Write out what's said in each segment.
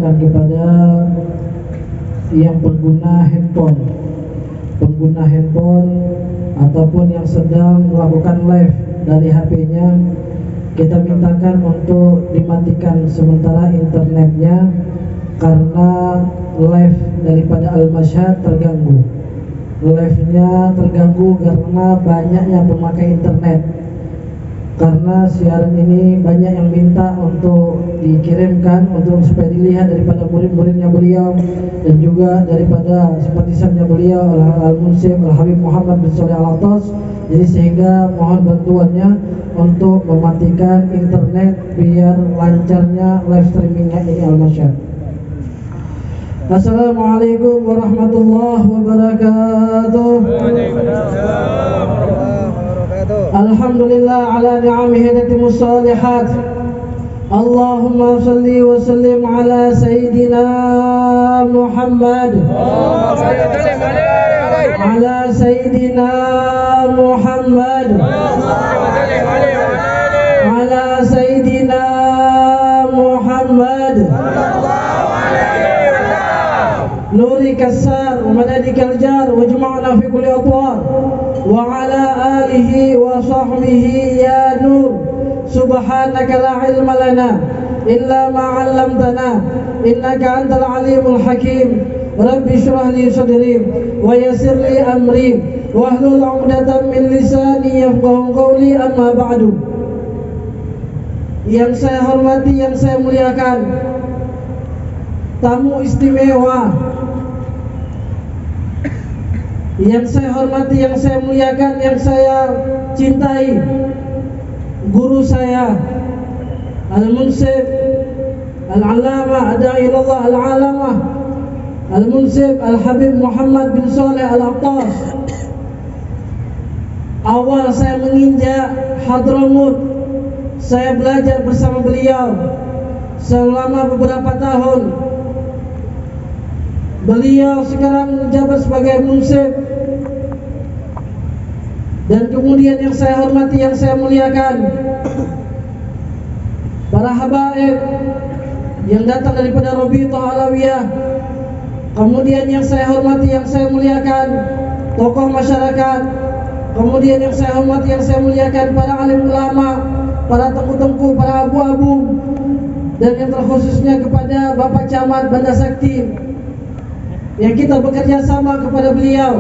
mintakan kepada yang pengguna handphone ataupun yang sedang melakukan live dari HP-nya, kita mintakan untuk dimatikan sementara internetnya karena live daripada Al-Masyhad terganggu. Live-nya terganggu karena banyaknya pemakai internet. Karena siaran ini banyak yang minta untuk dikirimkan untuk supaya dilihat daripada murid-muridnya beliau dan juga daripada simpatisannya beliau Al-Munsif Al-Habib Muhammad bin Shalih Al-Attas. Jadi sehingga mohon bantuannya untuk mematikan internet biar lancarnya live streamingnya ini Al-Masyhad. Assalamualaikum warahmatullahi wabarakatuh. Alhamdulillah ala ni'amihi tatimmus shalihat. Allahumma salli wa sallim ala sayyidina Muhammad. Ala sayyidina Muhammad. Ala sayyidina Muhammad. Nuri kassar wa madadikal jar wa jama'na fi kulli atwar wa ala alihi wa sahbihi ya nur subhanaka la ilma lana illa ma 'allamtana innaka antal alimul hakim. Rabbi shrah li sadri wa yassir li amri wahlul 'uqdatam min lisani yafqahu qawli, amma ba'du. Yang saya hormati, yang saya muliakan, tamu istimewa yang saya hormati, yang saya muliakan, yang saya cintai, guru saya Al-Munsif Al-Allamah Ada'ilullah Al-Alamah Al-Munsif Al-Habib Muhammad bin Shalih Al-Attas. Awal saya menginjak Hadramut, saya belajar bersama beliau selama beberapa tahun. Beliau sekarang menjabat sebagai munsif. Dan kemudian yang saya hormati, yang saya muliakan, para habaib yang datang daripada Rabithah Alawiyah. Kemudian yang saya hormati, yang saya muliakan, tokoh masyarakat. Kemudian yang saya hormati, yang saya muliakan, para alim ulama, para tengku-tengku, para abu-abu. Dan yang terkhususnya kepada Bapak Camat Banda Sakti, yang kita bekerja sama kepada beliau,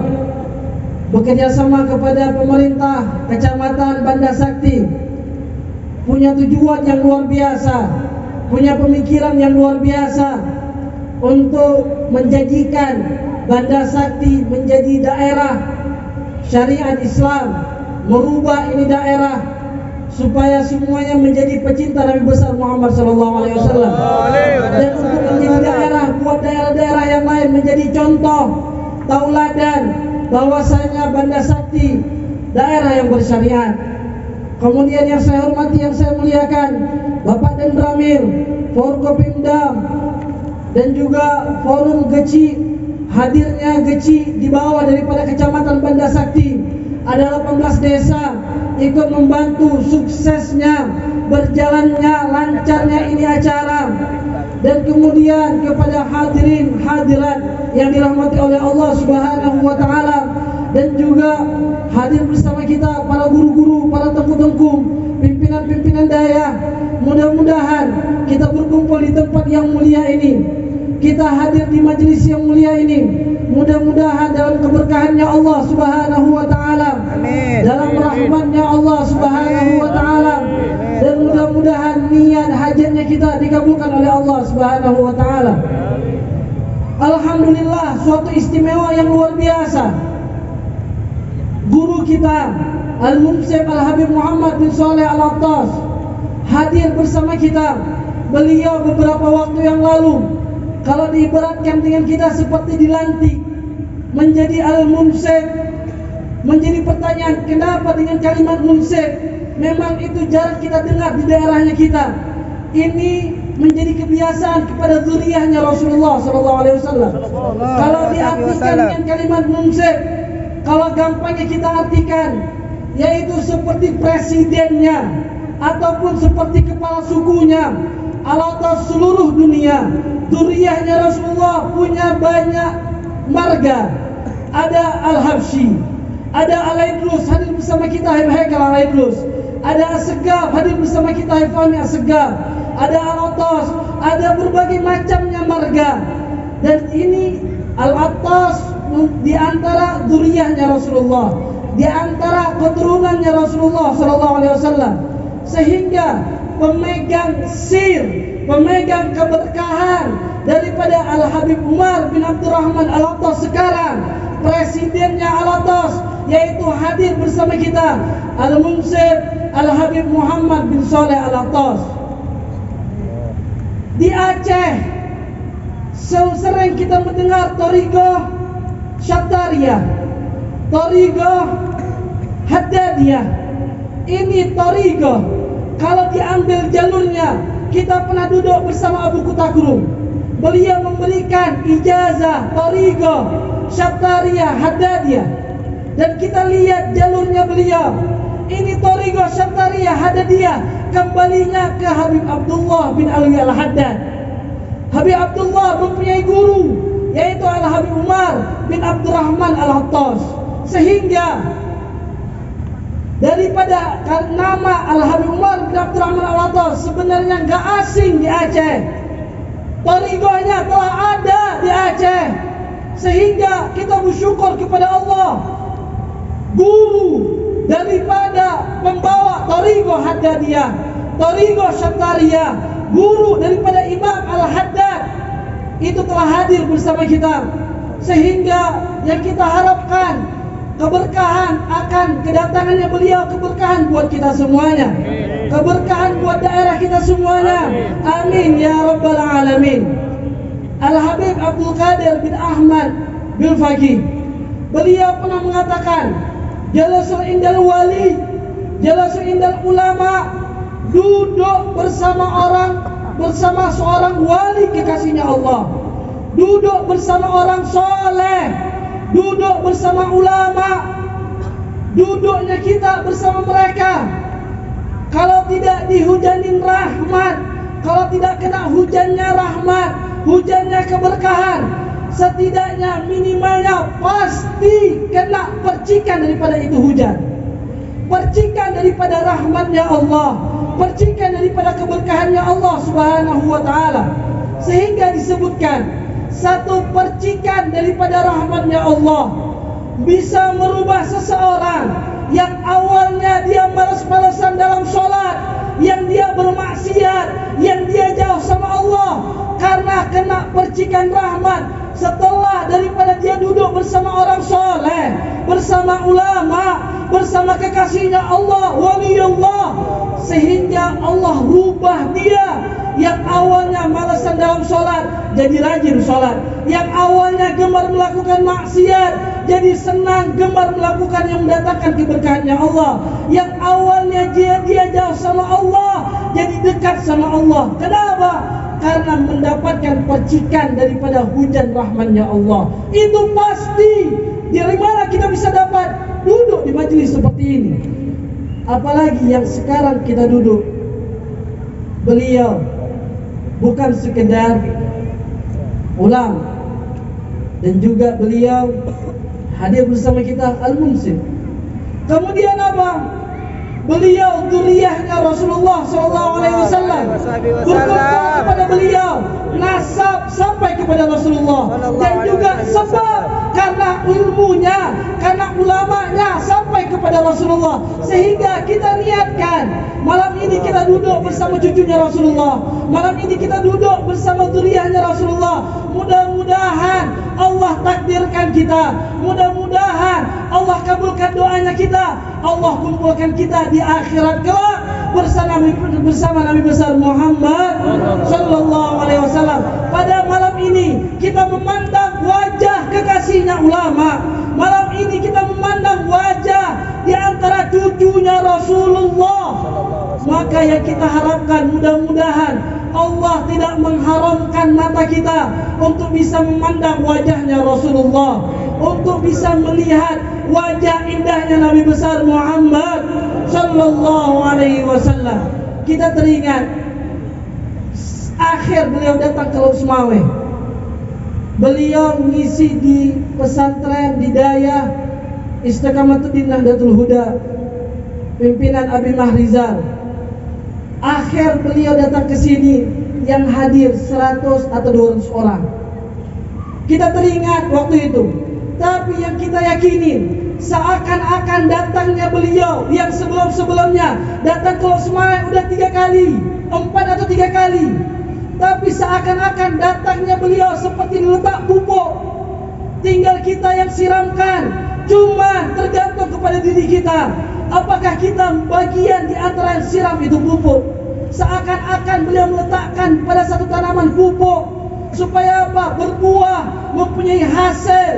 bekerja sama kepada pemerintah Kecamatan Banda Sakti, punya tujuan yang luar biasa, punya pemikiran yang luar biasa untuk menjadikan Banda Sakti menjadi daerah syariat Islam, merubah ini daerah supaya semuanya menjadi pecinta Nabi besar Muhammad SAW, dan untuk menjadi daerah buat daerah-daerah yang lain menjadi contoh tauladan bahwasanya Banda Sakti daerah yang bersyariat. Kemudian yang saya hormati, yang saya muliakan, Bapak Dendramir, Forkopimda, dan juga Forum Geci. Hadirnya Geci di bawah daripada Kecamatan Banda Sakti, ada 18 desa ikut membantu suksesnya, berjalannya, lancarnya ini acara. Dan kemudian kepada hadirin hadirat yang dirahmati oleh Allah Subhanahu wa taala, dan juga hadir bersama kita para guru-guru, para tengku-tengku, pimpinan-pimpinan daerah. Mudah-mudahan kita berkumpul di tempat yang mulia ini, kita hadir di majelis yang mulia ini, mudah-mudahan dalam keberkahannya Allah Subhanahu wa taala, dalam rahmatnya Allah Subhanahu wa taala, dan mudah-mudahan niat hajatnya kita dikabulkan oleh Allah Subhanahu wa taala. Alhamdulillah, suatu istimewa yang luar biasa. Guru kita Al-Munsif Al-Habib Muhammad bin Shalih Al-Attas hadir bersama kita. Beliau beberapa waktu yang lalu, kalau diibaratkan dengan kita seperti dilantik menjadi Al-Munsif, menjadi pertanyaan kenapa dengan kalimat Munsif. Memang itu jarang kita dengar di daerahnya kita. Ini menjadi kebiasaan kepada zuriyahnya Rasulullah SAW. Kalau diartikan dengan kalimat Munsif, kalau gampangnya kita artikan, yaitu seperti presidennya ataupun seperti kepala sukunya atau seluruh dunia. Duriyahnya Rasulullah punya banyak marga. Ada Al-Habsyi, ada Al-Aidrus hadir bersama kita, Haikal Al-Aidrus. Ada As-Segaf hadir bersama kita, Fahmi As-Segaf. Ada Al-Attas, ada berbagai macamnya marga. Dan ini Al-Attas di antara duriyahnya Rasulullah, di antara keturunannya Rasulullah SAW. Sehingga pemegang sir, pemegang keberkahan daripada Al-Habib Umar bin Abdurrahman Al-Attas sekarang, presidennya Al-Attas, yaitu hadir bersama kita Al-Munsir Al-Habib Muhammad bin Saleh Al-Attas. Di Aceh sering kita mendengar Thariqah Syattariyah, Thariqah Haddadiyah. Ini Thariqah, kalau diambil jalurnya, kita pernah duduk bersama Abu Kutakrung. Beliau memberikan ijazah Thariqah Syattariyah Haddadiyah, dan kita lihat jalurnya beliau. Ini Thariqah Syattariyah Haddadiyah, kembalinya ke Habib Abdullah bin Alwi Al-Haddad. Habib Abdullah mempunyai guru, yaitu Al-Habib Umar bin Abdurrahman Al-Attas. Sehingga daripada nama Al-Habib Umar bin Abdurrahman Al-Attas sebenarnya enggak asing di Aceh. Thariqahnya telah ada di Aceh. Sehingga kita bersyukur kepada Allah, guru daripada pembawa Thariqah Haddadiyah, Thariqah Syattariyah, guru daripada Imam Al-Haddad itu telah hadir bersama kita. Sehingga yang kita harapkan, keberkahan akan kedatangannya beliau, keberkahan buat kita semuanya, keberkahan buat daerah kita semuanya. Amin ya rabbal alamin. Al-Habib Abdul Qadir bin Ahmad bin Faqih, beliau pernah mengatakan, jalasul indal wali, jalasul indal ulama, duduk bersama seorang wali kekasihnya Allah, duduk bersama orang soleh, duduk bersama ulama. Duduknya kita bersama mereka, kalau tidak dihujanin rahmat, kalau tidak kena hujannya rahmat, hujannya keberkahan, setidaknya minimalnya pasti kena percikan daripada itu hujan, percikan daripada rahmatnya Allah, percikan daripada keberkahannya Allah Subhanahu wa ta'ala. Sehingga disebutkan, satu percikan daripada rahmatnya Allah bisa merubah seseorang yang awalnya dia malas-malasan dalam sholat, yang dia bermaksiat, yang dia jauh sama Allah, karena kena percikan rahmat setelah daripada dia duduk bersama orang soleh, bersama ulama, bersama kekasihnya Allah, waliullah, sehingga Allah rubah dia yang awalnya malasan dalam sholat jadi rajin sholat, yang awalnya gemar melakukan maksiat jadi senang gemar melakukan yang mendatangkan keberkahannya Allah, yang awalnya dia jauh sama Allah jadi dekat sama Allah. Kenapa? Karena mendapatkan percikan daripada hujan rahmatnya Allah. Itu pasti. Dari mana kita bisa dapat? Duduk di majelis seperti ini. Apalagi yang sekarang kita duduk, beliau bukan sekedar ulama, dan juga beliau hadir bersama kita Al-Munsir. Kemudian apa? Beliau duriyahnya Rasulullah SAW, berkumpul kepada beliau, nasab sampai kepada Rasulullah, dan juga sebab karena ilmunya, karena ulamanya sampai kepada Rasulullah. Sehingga kita niatkan malam ini kita duduk bersama cucunya Rasulullah, malam ini kita duduk bersama duriyahnya Rasulullah. Mudah-mudahan Allah takdirkan kita, mudah-mudahan Allah kabulkan doanya kita, Allah kumpulkan kita di akhirat kelak bersama Nabi besar Muhammad sallallahu alaihi wasallam. Pada malam ini kita memandang wajah kekasihnya ulama. Malam ini kita memandang wajah di antara cucunya Rasulullah. Maka yang kita harapkan, mudah-mudahan Allah tidak mengharamkan mata kita untuk bisa memandang wajahnya Rasulullah, untuk bisa melihat wajah indahnya Nabi besar Muhammad sallallahu alaihi wasallam. Kita teringat akhir beliau datang ke Laut Semawe. Beliau mengisi di pesantren di Daya Istiqamatuddin Nahdlatul Huda, pimpinan Abi Mahrizal. Akhir beliau datang ke sini, yang hadir 100 atau 200 orang. Kita teringat waktu itu. Tapi yang kita yakini, seakan-akan datangnya beliau yang sebelum-sebelumnya datang ke Laut Semawe udah 3 kali, 4 atau 3 kali. Tapi seakan-akan datangnya beliau seperti diletak pupuk, tinggal kita yang siramkan. Cuma tergantung kepada diri kita, apakah kita bagian di antara yang siram itu pupuk. Seakan-akan beliau meletakkan pada satu tanaman pupuk supaya apa? Berbuah, mempunyai hasil,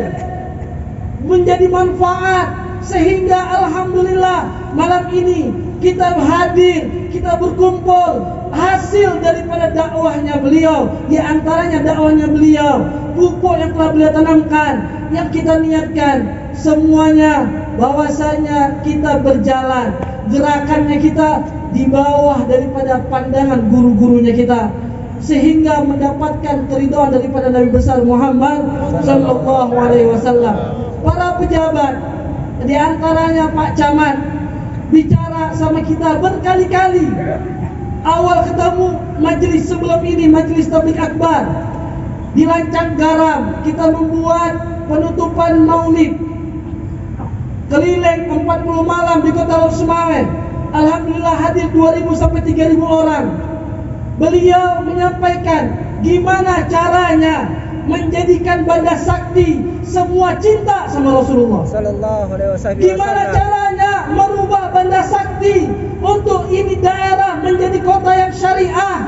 menjadi manfaat, sehingga alhamdulillah malam ini kita hadir, kita berkumpul, hasil daripada dakwahnya beliau, di antaranya dakwahnya beliau, pupuk yang telah beliau tanamkan, yang kita niatkan semuanya bahwasanya kita berjalan, gerakannya kita di bawah daripada pandangan guru-gurunya kita, sehingga mendapatkan keridhaan daripada Nabi besar Muhammad sallallahu alaihi wasallam. Para pejabat, di antaranya Pak Camat, bicara sama kita berkali-kali. Awal ketemu majelis sebelum ini, majelis tabligh akbar di Lancang Garam, kita membuat penutupan maulid keliling 40 malam di kota Laut Semawe. Alhamdulillah hadir 2.000 sampai 3.000 orang. Beliau menyampaikan gimana caranya menjadikan Banda Sakti semua cinta sama Rasulullah sallallahu alaihi wasallam. Gimana caranya merubah Banda Sakti untuk ini daerah menjadi kota yang syariah,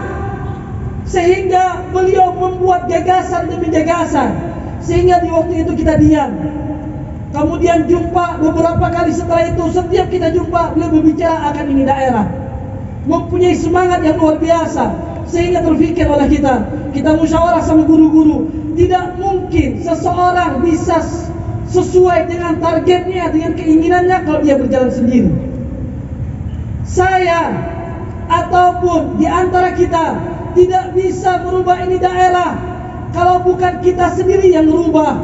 sehingga beliau membuat gagasan demi gagasan, sehingga di waktu itu kita diam. Kemudian jumpa beberapa kali setelah itu, setiap kita jumpa beliau berbicara akan ini daerah, mempunyai semangat yang luar biasa, sehingga terfikir oleh kita musyawarah sama guru-guru, tidak mungkin seseorang bisa sesuai dengan targetnya, dengan keinginannya kalau dia berjalan sendiri. Saya ataupun di antara kita tidak bisa merubah ini daerah kalau bukan kita sendiri yang merubah.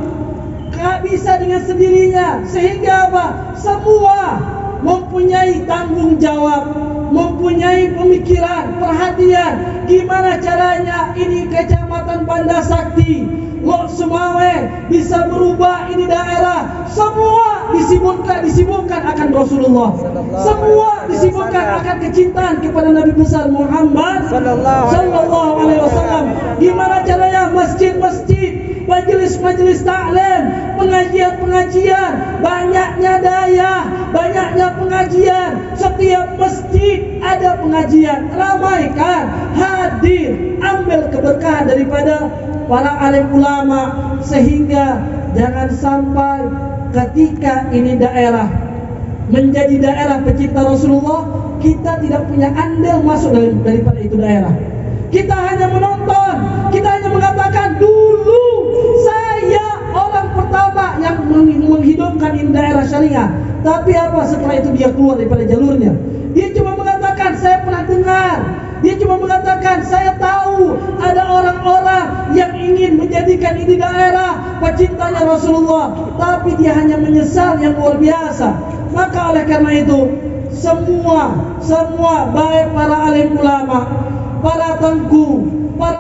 Gak bisa dengan sendirinya, sehingga apa? Semua mempunyai tanggung jawab, mempunyai pemikiran, perhatian. Gimana caranya ini kecamatan Banda Sakti, Laut Semawe bisa berubah ini daerah. Semua disibukkan akan Rasulullah. Semua disibukkan akan kecintaan kepada Nabi besar Muhammad sallallahu alaihi wasallam. Gimana caranya masjid-masjid, majelis-majelis taklim, pengajian-pengajian, banyaknya daya, banyaknya pengajian, setiap masjid ada pengajian, ramaikan, hadir, ambil keberkahan daripada para alim ulama, sehingga jangan sampai ketika ini daerah menjadi daerah pecinta Rasulullah, kita tidak punya andil masuk daripada itu daerah. Kita hanya menonton, kita hanya mengatakan dulu saya orang pertama yang menghidupkan ini daerah syariah. Tapi apa setelah itu dia keluar daripada jalurnya? Dia cuma mengatakan saya pernah dengar, dia cuma mengatakan saya tahu ada orang-orang yang ingin menjadikan ini daerah pecintanya Rasulullah, tapi dia hanya menyesal yang luar biasa. Maka oleh karena itu semua baik para alim ulama, para tengku,